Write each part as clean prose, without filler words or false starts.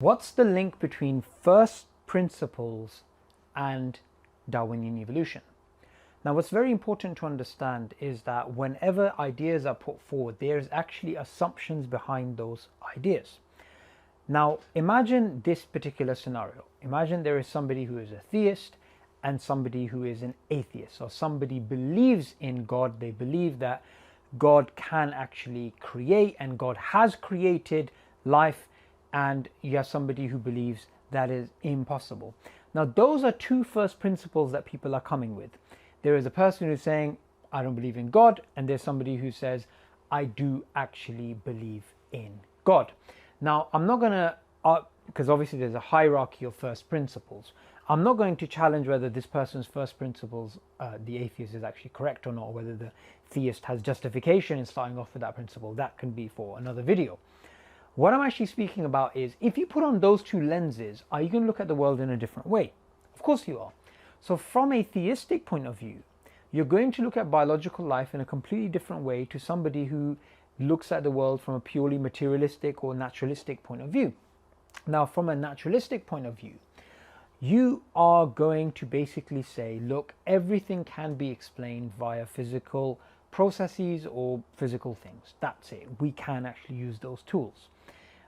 What's the link between first principles and Darwinian evolution? Now, what's very important to understand is that whenever ideas are put forward, there's actually assumptions behind those ideas. Now, imagine this particular scenario. Imagine there is somebody who is a theist and somebody who is an atheist, or somebody believes in God. They believe that God can actually create and God has created life, and you have somebody who believes that is impossible. Now, those are two first principles that people are coming with. There is a person who's saying, I don't believe in God, and there's somebody who says, I do actually believe in God. Now, I'm not going to, because obviously there's a hierarchy of first principles. I'm not going to challenge whether this person's first principles, the atheist, is actually correct or not, or whether the theist has justification in starting off with that principle. That can be for another video. What I'm actually speaking about is, if you put on those two lenses, are you going to look at the world in a different way? Of course you are. So from a theistic point of view, you're going to look at biological life in a completely different way to somebody who looks at the world from a purely materialistic or naturalistic point of view. Now, from a naturalistic point of view, you are going to basically say, look, everything can be explained via physical processes or physical things. That's it. We can actually use those tools.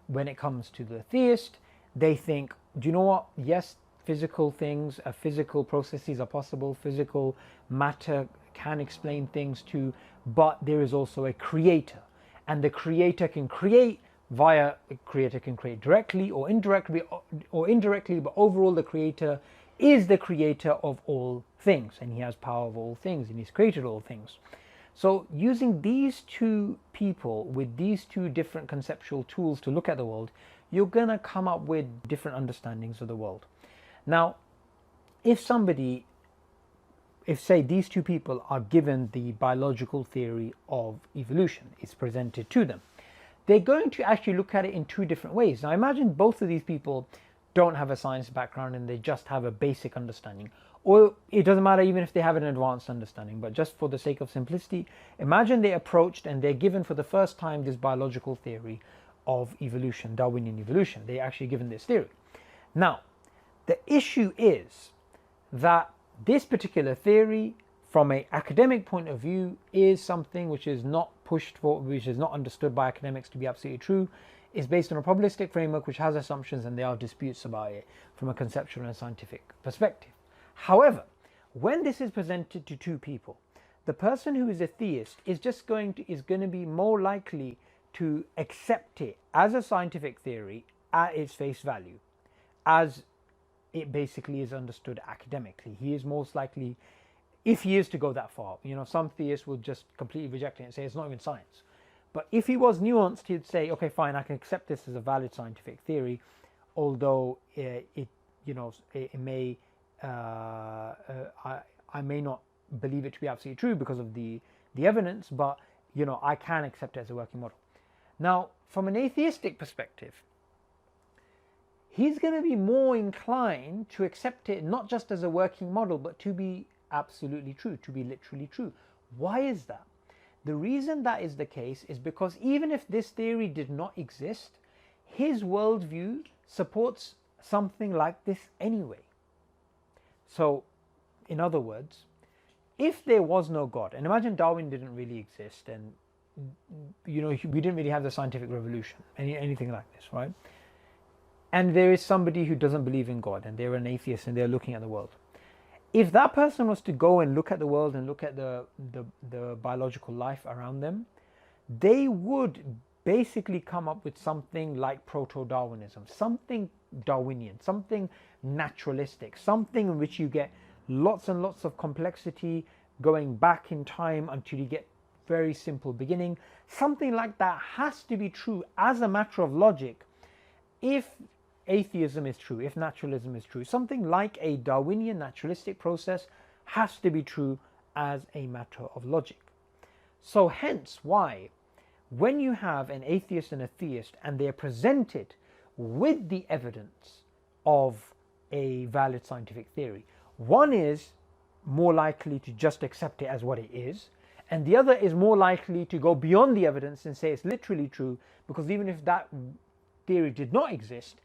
When it comes to the theist, they think, do you know what? Yes, physical things, physical processes are possible. Physical matter can explain things too, but there is also a creator, and the creator can create directly or indirectly, but overall the creator is the creator of all things, and he has power of all things, and he's created all things. So using these two people with these two different conceptual tools to look at the world, you're going to come up with different understandings of the world. Now, if say these two people are given the biological theory of evolution, it's presented to them, they're going to actually look at it in two different ways. Now, imagine both of these people don't have a science background and they just have a basic understanding, or it doesn't matter even if they have an advanced understanding, but just for the sake of simplicity, imagine they approached and they're given for the first time this biological theory of evolution, Darwinian evolution. They're actually given this theory. Now, the issue is that this particular theory, from an academic point of view, is something which is not pushed for, which is not understood by academics to be absolutely true. It's based on a probabilistic framework which has assumptions, and there are disputes about it from a conceptual and scientific perspective. However, when this is presented to two people, the person who is a theist is going to be more likely to accept it as a scientific theory at its face value, as it basically is understood academically. He is most likely, if he is to go that far, some theists will just completely reject it and say it's not even science. But if he was nuanced, he'd say, okay, fine, I can accept this as a valid scientific theory, although it may, I may not believe it to be absolutely true because of the evidence, but I can accept it as a working model. Now, from an atheistic perspective, he's going to be more inclined to accept it not just as a working model, but to be absolutely true, to be literally true. Why is that? The reason that is the case is because even if this theory did not exist, his worldview supports something like this anyway. So, in other words, if there was no God, and imagine Darwin didn't really exist, and we didn't really have the scientific revolution, anything like this, right? And there is somebody who doesn't believe in God, and they're an atheist, and they're looking at the world. If that person was to go and look at the world and look at the biological life around them, they would basically come up with something like proto-Darwinism, something Darwinian, something naturalistic, something in which you get lots and lots of complexity going back in time until you get very simple beginning. Something like that has to be true as a matter of logic if atheism is true, if naturalism is true. Something like a Darwinian naturalistic process has to be true as a matter of logic. So hence why, when you have an atheist and a theist and they are presented with the evidence of a valid scientific theory, one is more likely to just accept it as what it is, and the other is more likely to go beyond the evidence and say it's literally true, because even if that theory did not exist,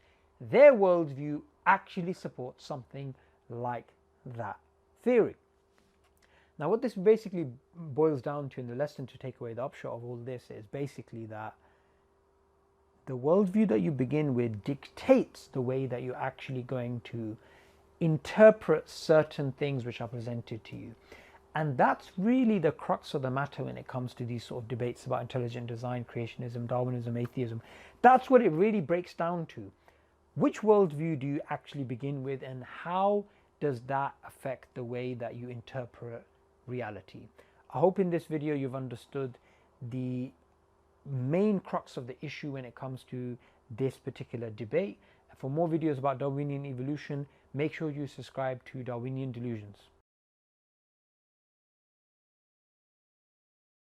their worldview actually supports something like that theory. Now, what this basically boils down to in the lesson, to take away the upshot of all this, is basically that the worldview that you begin with dictates the way that you're actually going to interpret certain things which are presented to you. And that's really the crux of the matter when it comes to these sort of debates about intelligent design, creationism, Darwinism, atheism. That's what it really breaks down to. Which worldview do you actually begin with, and how does that affect the way that you interpret reality? I hope in this video you've understood the main crux of the issue when it comes to this particular debate. For more videos about Darwinian evolution, make sure you subscribe to Darwinian Delusions.